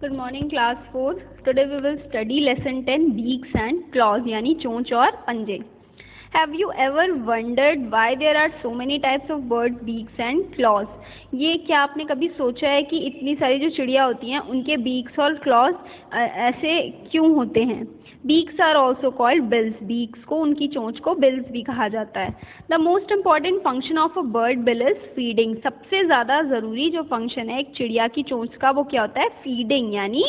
Good morning class 4. Today we will study lesson 10 beaks and claws यानी चोंच और पंजे. Have you ever wondered why there are so many types of birds, beaks and claws? ये क्या आपने कभी सोचा है कि इतनी सारी जो चिड़िया होती हैं उनके beaks और claws ऐसे क्यों होते हैं? Beaks are also called bills. Beaks को उनकी चोंच को bills भी कहा जाता है. The most important function of a bird bill is feeding. सबसे ज़्यादा ज़रूरी जो फंक्शन है एक चिड़िया की चोंच का वो क्या होता है? फीडिंग यानी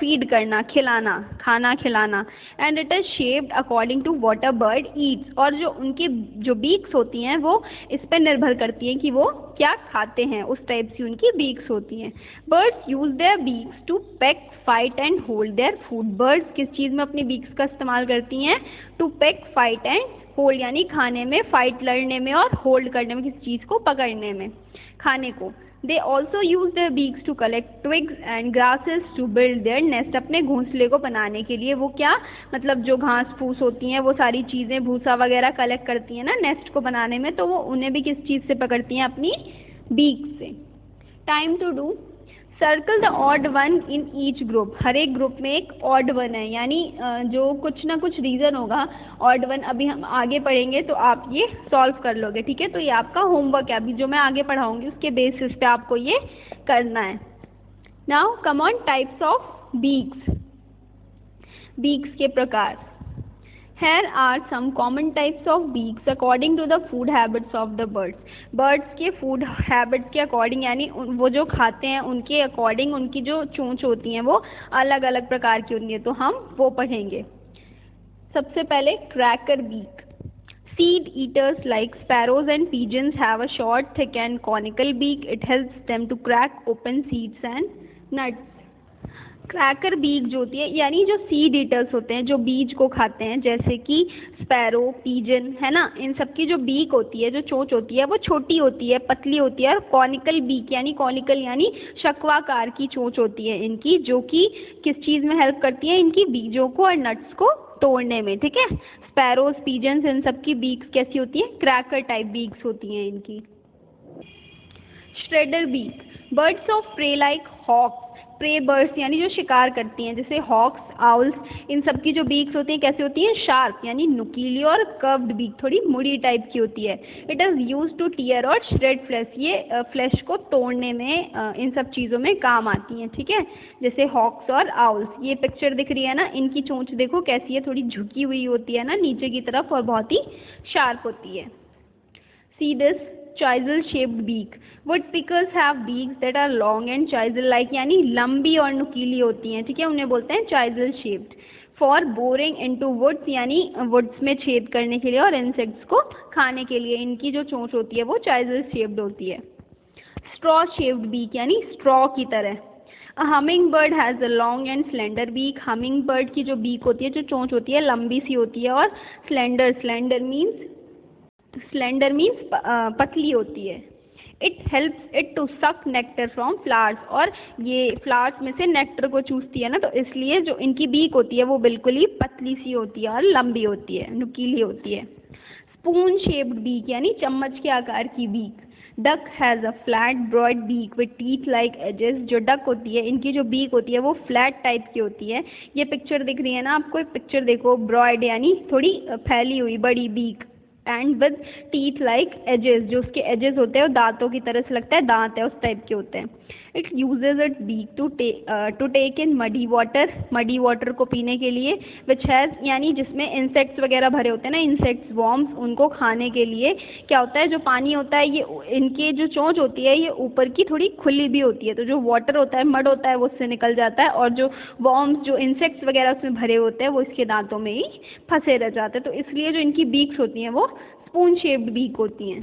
फीड करना, खिलाना, खाना खिलाना. And it is shaped according to what a bird eats. और जो उनकी जो बीक्स होती हैं वो इस पर निर्भर करती हैं कि वो क्या खाते हैं, उस टाइप की उनकी बीक्स होती हैं. Birds use their beaks to peck, fight and hold their food. Birds किस चीज़ में अपनी बीक्स का इस्तेमाल करती हैं? To peck, fight and hold यानी खाने में, फाइट लड़ने में और होल्ड करने में, किसी चीज़ को पकड़ने में, खाने को. They also use their beaks to collect twigs and grasses to build their nest. अपने घोंसले को बनाने के लिए वो क्या मतलब जो घास फूस होती हैं वो सारी चीज़ें भूसा वगैरह कलेक्ट करती हैं ना नेस्ट को बनाने में, तो वो उन्हें भी किस चीज़ से पकड़ती हैं? अपनी बीक से. Time to do. Circle the odd one in each group. हर एक ग्रुप में एक ऑड वन है यानी जो कुछ ना कुछ रीज़न होगा. ऑड वन अभी हम आगे पढ़ेंगे तो आप ये सॉल्व कर लोगे, ठीक है? तो ये आपका होमवर्क है, अभी जो मैं आगे पढ़ाऊँगी उसके बेसिस पे आपको ये करना है. Now come on types of beaks. Beaks के प्रकार. Here are some common types of beaks according to the food habits of the birds. Birds के food habit के according यानी वो जो खाते हैं उनके according उनकी जो चोंच होती हैं वो अलग अलग प्रकार की होती हैं, तो हम वो पढ़ेंगे. सबसे पहले cracker beak. Seed eaters like sparrows and pigeons have a short, thick and conical beak. It helps them to crack open seeds and nuts. Cracker beak जो होती है यानी जो सीड ईटर्स होते हैं जो बीज को खाते हैं, जैसे कि स्पैरो, पीजन है ना, इन सब की जो बीक होती है, जो चोंच होती है वो छोटी होती है, पतली होती है. और कॉनिकल बीक यानी कॉनिकल यानी शक्वाकार की चोंच होती है इनकी, जो कि किस चीज़ में हेल्प करती है? इनकी बीजों को और नट्स को तोड़ने में, ठीक है? स्पैरोज, पीजन्स इन सब की बीक्स कैसी होती है? क्रैकर टाइप बीक्स होती हैं इनकी. Shredder beak. Birds of prey like hawks. Prey birds यानी जो शिकार करती हैं, जैसे हॉक्स, आउल्स, इन सब की जो बीक्स होती हैं कैसी होती हैं? शार्प यानी नुकीली और कर्व्ड बीक, थोड़ी मुड़ी टाइप की होती है. It is use to tear और श्रेड फ्लैश. ये फ्लैश को तोड़ने में इन सब चीज़ों में काम आती हैं, ठीक है? जैसे हॉक्स और आउल्स. ये पिक्चर दिख रही है ना, इनकी चोंच देखो कैसी है, थोड़ी झुकी हुई होती है ना नीचे की तरफ और बहुत ही शार्प होती है. See this chisel shaped beak. Woodpeckers have beaks that are long and chisel like यानी लंबी और नुकीली होती हैं, ठीक है? उन्हें बोलते हैं chisel shaped. For boring into woods यानी woods में छेद करने के लिए और insects को खाने के लिए इनकी जो चोंच होती है वो chisel shaped होती है. Straw shaped beak यानी straw की तरह. A hummingbird has a long and slender beak. Hummingbird की जो beak होती है, जो चोंच होती है, लंबी सी होती है और slender means पतली होती है. It helps it to suck nectar from flowers. और ये फ्लावर्स में से नेक्टर को चूसती है ना, तो इसलिए जो इनकी बीक होती है वो बिल्कुल ही पतली सी होती है और लंबी होती है, नुकीली होती है. स्पून शेप्ड बीक यानी चम्मच के आकार की beak. Duck has a flat broad beak with teeth like edges. जो डक होती है इनकी जो बीक होती है वो फ्लैट टाइप की होती है. ये पिक्चर दिख रही है ना आपको, एक पिक्चर देखो, ब्रॉड यानी थोड़ी फैली हुई बड़ी beak, and with teeth like edges. जो उसके एजेस होते हैं वो दांतों की तरह से लगता है दांत है उस टाइप के होते हैं. It uses it beak to take in muddy water. Muddy water को पीने के लिए. विच हैज़ यानी जिसमें इंसेक्ट्स वगैरह भरे होते हैं ना, इंसेक्ट्स, वॉर्म्स, उनको खाने के लिए क्या होता है? जो पानी होता है ये इनके जो चोंच होती है ये ऊपर की थोड़ी खुली भी होती है, तो जो वाटर होता है, मड होता है, वो उससे निकल जाता है और जो वॉर्म्स, जो इंसेक्ट्स वगैरह उसमें भरे होते हैं वो इसके दांतों में ही फंसे रह जाते हैं. तो इसलिए जो इनकी बीक्स होती हैं वो स्पून शेप्ड बीक होती हैं.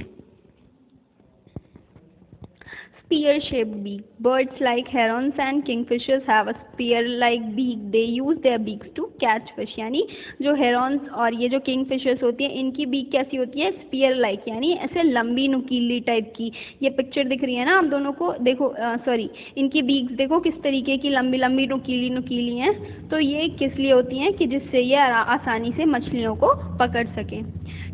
Spear shaped beak. Birds like herons and kingfishers have a spear like beak. They use their beaks to catch fish. यानी जो herons और ये जो kingfishers होती हैं इनकी बीक कैसी होती है? spear like यानी ऐसे लंबी नुकीली टाइप की. ये पिक्चर दिख रही है ना आप दोनों को, देखो इनकी बीक्स देखो किस तरीके की लंबी लंबी नुकीली हैं. तो ये किस लिए होती हैं? कि जिससे ये आसानी से मछलियों को पकड़ सकें.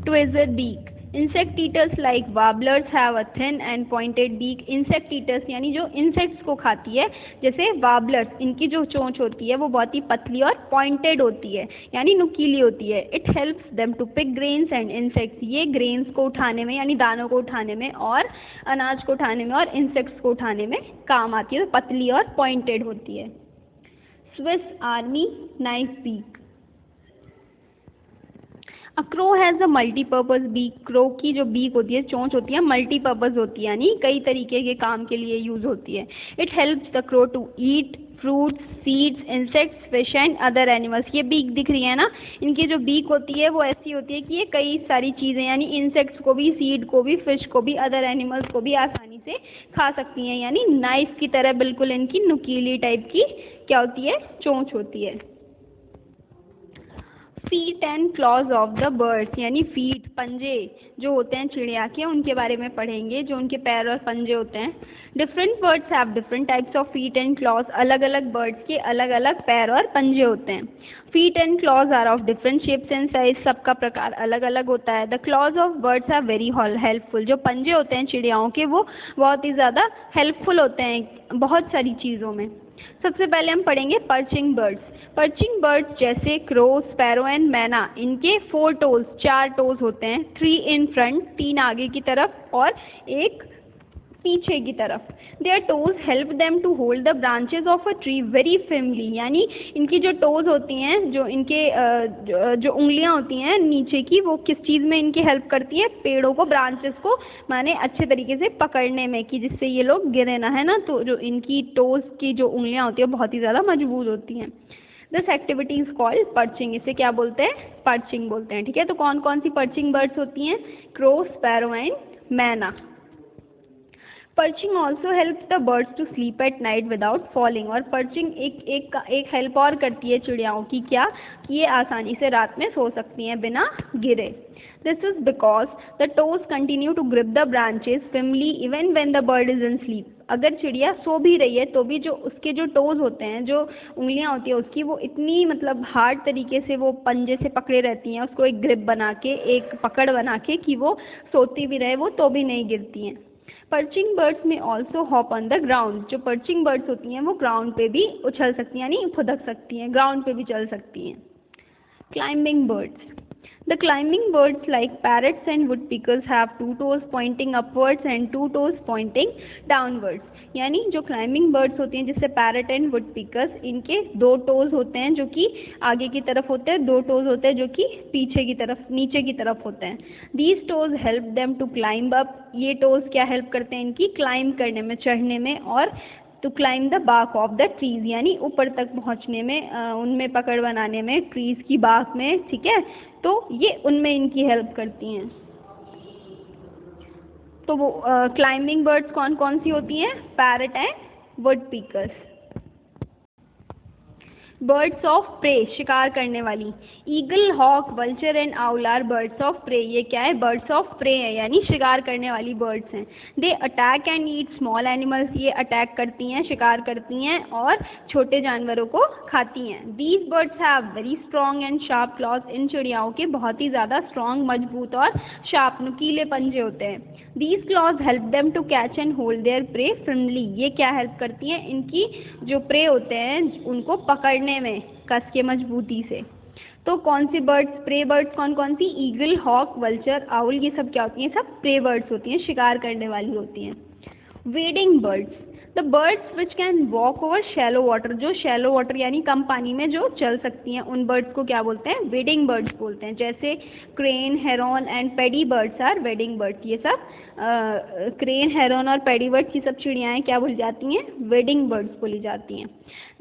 Tweezer beak. Insect eaters like warblers have a thin and pointed beak. Insect eaters यानी जो इंसेक्ट्स को खाती है, जैसे वार्बलर्स, इनकी जो चोंच होती है वो बहुत ही पतली और पॉइंटेड होती है यानी नुकीली होती है। It helps them to pick grains and insects. ये ग्रेन्स को उठाने में यानी दानों को उठाने में और अनाज को उठाने में और इंसेक्ट्स को उठाने में काम आती है, तो पतली और पॉइंटेड होती है। Swiss army knife beak. A crow has a multipurpose beak. Crow की जो बीक होती है, चोंच होती है, मल्टीपर्पज़ होती है यानी कई तरीके के काम के लिए यूज़ होती है। It helps the crow to eat fruits, seeds, insects, fish and other animals. ये बीक दिख रही है ना, इनकी जो बीक होती है वो ऐसी होती है कि ये कई सारी चीज़ें यानी इंसेक्ट्स को भी, सीड को भी, फिश को भी, अदर एनिमल्स को भी आसानी से खा सकती हैं। यानी नाइफ की तरह बिल्कुल इनकी नुकीली टाइप की क्या होती है, चोंच होती है। Feet and clause of the birds यानी फीट, पंजे जो होते हैं चिड़िया के, उनके बारे में पढ़ेंगे, जो उनके पैर और पंजे होते हैं। Different birds have different types of feet and clause. अलग अलग बर्ड्स के अलग अलग पैर और पंजे होते हैं। Feet and claws are of different shapes and size. सबका प्रकार अलग अलग होता है। The claws of birds are very helpful. जो पंजे होते हैं चिड़ियाओं के वो बहुत ही ज़्यादा हेल्पफुल होते हैं बहुत सारी चीज़ों में। सबसे पहले हम पढ़ेंगे पर्चिंग बर्ड्स। पर्चिंग बर्ड्स जैसे क्रो, स्पैरो एंड मैना, इनके 4 टोज, 4 टोज होते हैं। 3 इन फ्रंट, 3 आगे की तरफ और 1 पीछे की तरफ। Their toes help them to hold the branches of a tree very firmly. यानी इनकी जो टोज होती हैं, जो इनके जो उंगलियां होती हैं नीचे की, वो किस चीज़ में इनकी हेल्प करती है, पेड़ों को, ब्रांचेस को माने अच्छे तरीके से पकड़ने में, कि जिससे ये लोग गिरे ना, है ना। तो जो इनकी टोज की जो उंगलियां होती है बहुत ही ज़्यादा मजबूत होती हैं। This activity is called perching. इसे क्या बोलते हैं, पर्चिंग बोलते हैं। ठीक है, तो कौन कौन सी पर्चिंग बर्ड्स होती हैं, crow, sparrow and myna. Perching also help the birds to sleep at night without falling. और पर्चिंग एक हेल्प और करती है चिड़ियाओं की, क्या, कि ये आसानी से रात में सो सकती हैं बिना गिरे। This is because the toes continue to grip the branches firmly even when the bird is in sleep. अगर चिड़िया सो भी रही है तो भी जो उसके जो टोज होते हैं, जो उंगलियां होती है उसकी, वो इतनी मतलब हार्ड तरीके से वो पंजे से पकड़े रहती हैं, उसको एक ग्रिप बना के, एक पकड़ बना के, कि वो सोती भी रहे वो तो भी नहीं गिरती हैं। पर्चिंग बर्ड्स में also hop on the ground. जो पर्चिंग बर्ड्स होती हैं वो ग्राउंड पे भी उछल सकती हैं यानी फुदक सकती हैं, ग्राउंड पे भी चल सकती हैं। Climbing birds. The climbing birds like parrots and woodpeckers have 2 toes pointing upwards and 2 toes pointing downwards। यानी जो क्लाइंबिंग बर्ड्स होती हैं जैसे पैरट एंड वुडपीकर्स, इनके 2 टोज होते हैं जो कि आगे की तरफ होते हैं, 2 टोज होते हैं जो कि पीछे की तरफ, नीचे की तरफ होते हैं। These toes help them to climb up. ये टोज क्या हेल्प करते हैं इनकी, क्लाइंब करने में, चढ़ने में, और to climb the bark of the trees यानी ऊपर तक पहुंचने में, उनमें पकड़ बनाने में, ट्रीज की बाक में। ठीक है, तो ये उनमें इनकी हेल्प करती हैं। तो वो क्लाइंबिंग बर्ड्स कौन कौन सी होती हैं, parrot and woodpeckers. Birds of prey, शिकार करने वाली। Eagle, hawk, vulture and owl are birds of prey. ये क्या है, बर्ड्स ऑफ प्रे है यानी शिकार करने वाली बर्ड्स हैं। They attack and eat small animals. ये अटैक करती हैं, शिकार करती हैं और छोटे जानवरों को खाती हैं। These birds have very strong and sharp claws. इन चिड़ियाओं के बहुत ही ज़्यादा स्ट्रॉन्ग, मजबूत और शार्प, नुकीले पंजे होते हैं। These claws help them to catch and hold their prey firmly। ये क्या हेल्प करती हैं, इनकी जो प्रे होते हैं उनको पकड़ने में कस के, मजबूती से। तो कौन सी बर्ड्स, प्रे बर्ड्स कौन कौन सी, ईगल, हॉक, वल्चर, आउल, ये सब क्या होती हैं, सब प्रे बर्ड्स होती हैं, शिकार करने वाली होती हैं। Wedding birds, the birds which can walk over shallow water. जो शैलो वाटर यानी कम पानी में जो चल सकती हैं, उन बर्ड्स को क्या बोलते हैं, वेडिंग बर्ड्स बोलते हैं। जैसे crane, heron and paddy birds are wading birds. ये सब क्रेन, हेरॉन और पेडी बर्ड्स की सब चिड़ियाएँ क्या बोली जाती हैं, वेडिंग बर्ड्स बोली जाती हैं।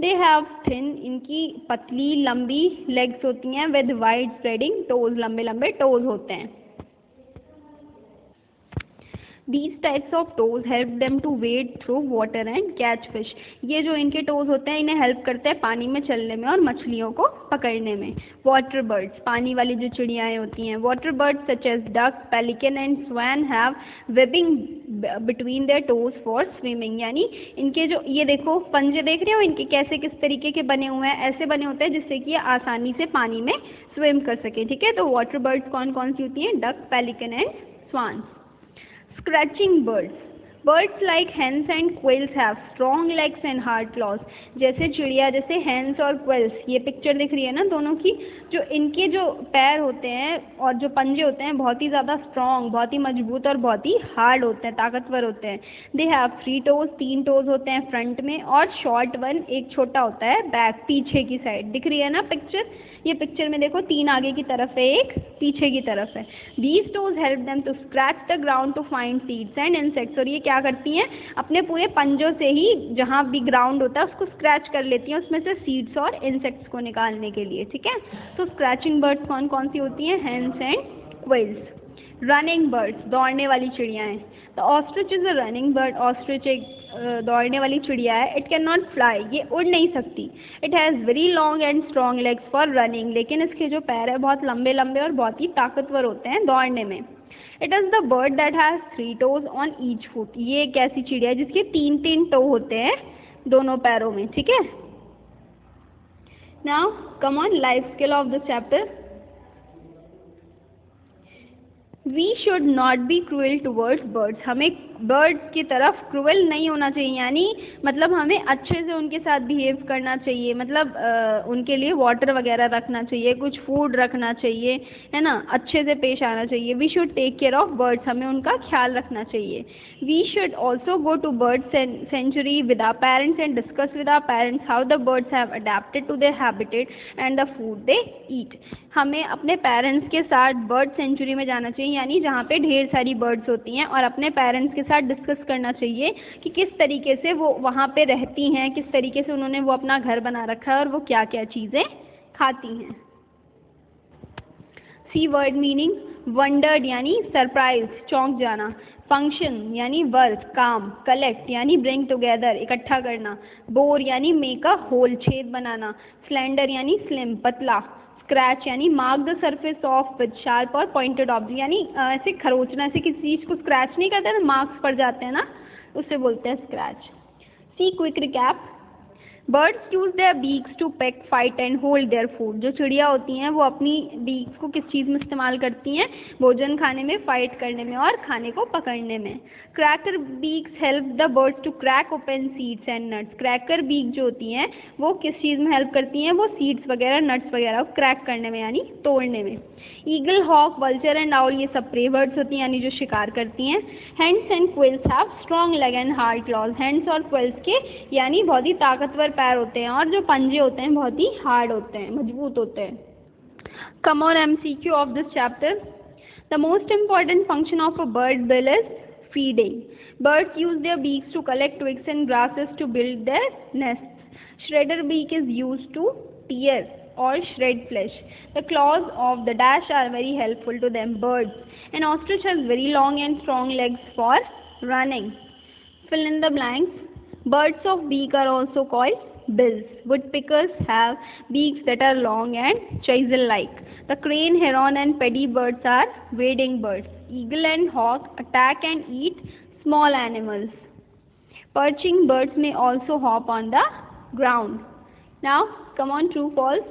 दे हैव थिन, इनकी पतली लंबी लेग्स होती हैं, विद वाइड स्प्रेडिंग टोज, लंबे लंबे टोज होते हैं। These types of toes help them to wade through water and catch fish। ये जो इनके टोज होते हैं, इन्हें हेल्प करते हैं पानी में चलने में और मछलियों को पकड़ने में। वाटर बर्ड्स, पानी वाली जो चिड़ियाएँ होती हैं। Water birds such as duck, pelican and swan have webbing between their toes for swimming. यानी इनके जो, ये देखो पंजे देख रहे हो इनके कैसे, किस तरीके के बने हुए हैं, ऐसे बने होते हैं जिससे कि ये आसानी से पानी में स्विम कर सके। ठीक है, तो वाटर बर्ड्स कौन कौन सी होती हैं, duck, pelican and swans. Scratching birds. Birds like hens and quails have strong legs and hard claws. जैसे चिड़िया, जैसे hens और quails, ये पिक्चर दिख रही है ना दोनों की, जो इनके जो पैर होते हैं और जो पंजे होते हैं बहुत ही ज़्यादा स्ट्रॉन्ग, बहुत ही मजबूत और बहुत ही हार्ड होते हैं, ताकतवर होते हैं. दे हैव 3 toes, 3 toes होते हैं फ्रंट में, और शॉर्ट वन एक छोटा होता है बैक, पीछे की साइड. दिख रही है ना पिक्चर? ये पिक्चर में देखो 3 आगे की तरफ है, एक पीछे की तरफ है. These toes help them to scratch the ground to find seeds and insects. और ये क्या करती हैं? अपने पूरे पंजों से ही जहाँ भी ग्राउंड होता है उसको स्क्रैच कर लेती हैं, उसमें से सीड्स और इंसेक्ट्स को निकालने के लिए. ठीक है, तो स्क्रैचिंग बर्ड्स कौन कौन सी होती हैं? Hens and quails. Running birds, दौड़ने वाली चिड़ियाएँ. The ostrich is a running bird. Ostrich एक दौड़ने वाली चिड़िया है. इट कैन नॉट फ्लाई, ये उड़ नहीं सकती. It has very long and strong legs for running. लेकिन इसके जो पैर है बहुत लंबे लंबे और बहुत ही ताकतवर होते हैं दौड़ने में. It is the bird that has 3 toes on each foot. ये एक ऐसी चिड़िया है जिसके 3 टो होते हैं दोनों पैरों में. ठीक है. Now come on, life skill of this chapter. We should not be cruel towards birds. हमें बर्ड्स की तरफ क्रूएल नहीं होना चाहिए, यानी मतलब हमें अच्छे से उनके साथ बिहेव करना चाहिए. मतलब उनके लिए वाटर वगैरह रखना चाहिए, कुछ फूड रखना चाहिए, है ना, अच्छे से पेश आना चाहिए. We should take care of birds. हमें उनका ख्याल रखना चाहिए. We should also go to bird sanctuary with our parents and discuss with our parents how the birds have adapted to their habitat and the food they eat. हमें अपने parents के साथ bird sanctuary में जाना चाहिए, यानी जहाँ पे ढेर सारी बर्ड्स होती हैं, और अपने पेरेंट्स के साथ डिस्कस करना चाहिए कि किस तरीके से वो वहाँ पे रहती हैं, किस तरीके से उन्होंने वो अपना घर बना रखा है और वो क्या क्या चीज़ें खाती हैं. सी वर्ड मीनिंग. वंडर्ड यानी सरप्राइज, चौंक जाना. फंक्शन यानी वर्क, काम. कलेक्ट यानी ब्रिंग टुगेदर, इकट्ठा करना. बोर यानी मेक अ होल, छेद बनाना. स्लेंडर यानी स्लिम, पतला. स्क्रैच यानी mark the surface of with sharp और पॉइंटेड ऑब्जेक्ट, यानी ऐसे खरोचना, ऐसे किसी चीज़ को स्क्रैच नहीं करते तो मार्क्स पड़ जाते हैं ना, उससे बोलते हैं scratch. See quick recap. Birds use their beaks to peck, fight and hold their food. जो चिड़िया होती हैं वो अपनी बीक्स को किस चीज़ में इस्तेमाल करती हैं? भोजन खाने में, फाइट करने में और खाने को पकड़ने में. Cracker beaks help the birds to crack open seeds and nuts. Cracker beak जो होती हैं वो किस चीज़ में हेल्प करती हैं? वो सीड्स वगैरह, नट्स वगैरह को क्रैक करने में, यानी तोड़ने में. Eagle, hawk, vulture and owl, ये सब प्रे बर्ड्स होती हैं, यानी जो शिकार करती हैं. Hens and क्वेल्स have strong leg and hard clause. Hence और क्वेल्स के यानी बहुत ही ताकतवर पैर होते हैं, और जो पंजे होते हैं बहुत ही हार्ड होते हैं, मजबूत होते हैं. Come on MCQ of this chapter. The most important function of a bird bill is feeding. Birds use their beaks to collect twigs and grasses to build their nests. Shredder beak is used to tear or shred flesh. The claws of the dash are very helpful to them. Birds. An ostrich has very long and strong legs for running. Fill in the blanks. Birds of beak are also called bills. Woodpeckers have beaks that are long and chisel-like. The crane, heron and paddy birds are wading birds. Eagle and hawk attack and eat small animals. Perching birds may also hop on the ground. Now, come on, true, false.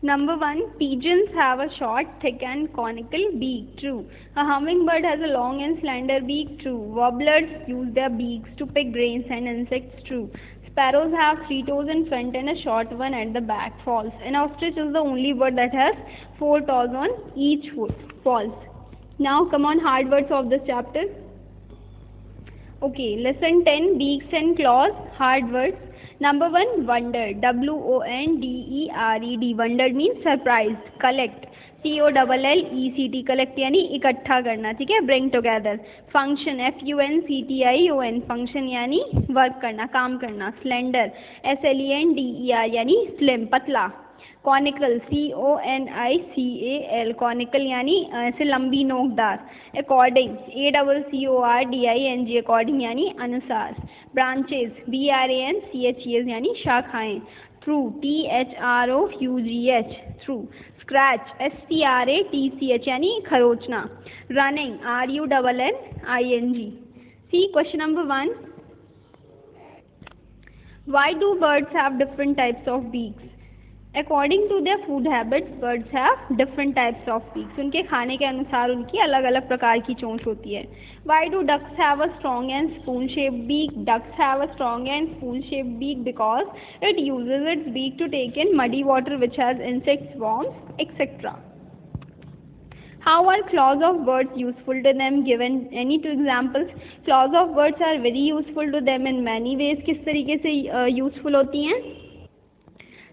Number 1, pigeons have a short, thick and conical beak. True. A hummingbird has a long and slender beak. True. Warblers use their beaks to pick grains and insects. True. Sparrows have 3 toes in front and a short one at the back. False. An ostrich is the only bird that has 4 toes on each foot. False. Now come on, hard words of this chapter. Okay, lesson 10, beaks and claws. Hard words. Number 1, wonder. WONDERED. Wondered means surprised. Collect. COLLECT. collect यानी इकट्ठा करना. ठीक है. Bring together. Function. FUNCTION. function यानी work करना, काम करना. Slender. SLENDER यानी slim, पतला. Conical. CONICAL. conical यानी ऐसे लंबी नोकदार. According. ACCORDING. according यानी अनुसार. Branches. BRANCHES यानी शाखाएं. Through. THROUGH. through. Scratch. SCRATCH यानी खरोचना. Running. RUNNING. See question number 1. Why do birds have different types of beaks? According to their food habits, birds have different types of beaks. उनके खाने के अनुसार उनकी अलग अलग प्रकार की चोंच होती है. Why do ducks have a strong and spoon-shaped beak? Ducks have a strong and spoon-shaped beak because it uses its beak to take in muddy water which has insects, worms, etc. How are claws of birds useful to them? Given any two examples. Claws of birds are very useful to them in many ways. किस तरीके से useful होती हैं?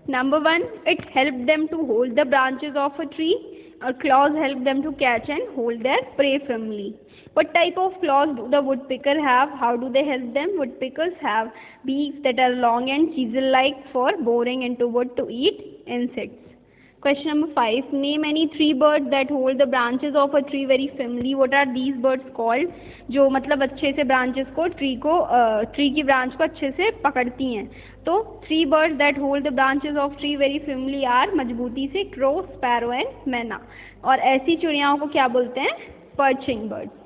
Number 1, it helped them to hold the branches of a tree. Claws help them to catch and hold their prey firmly. What type of claws do the woodpecker have? How do they help them? Woodpeckers have beaks that are long and chisel-like for boring into wood to eat insects. Question number 5. Name any 3 birds that hold the branches of a tree very firmly. What are these birds called? जो मतलब अच्छे से branches को tree की branch को अच्छे से पकड़ती हैं. तो 3 birds that hold the branches of tree very firmly are मजबूती से crow, sparrow and मैना. और ऐसी चिड़ियाओं को क्या बोलते हैं? Perching birds.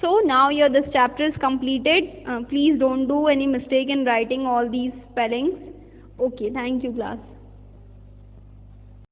So now here this chapter is completed. Please don't do any mistake in writing all these spellings. Okay, thank you class.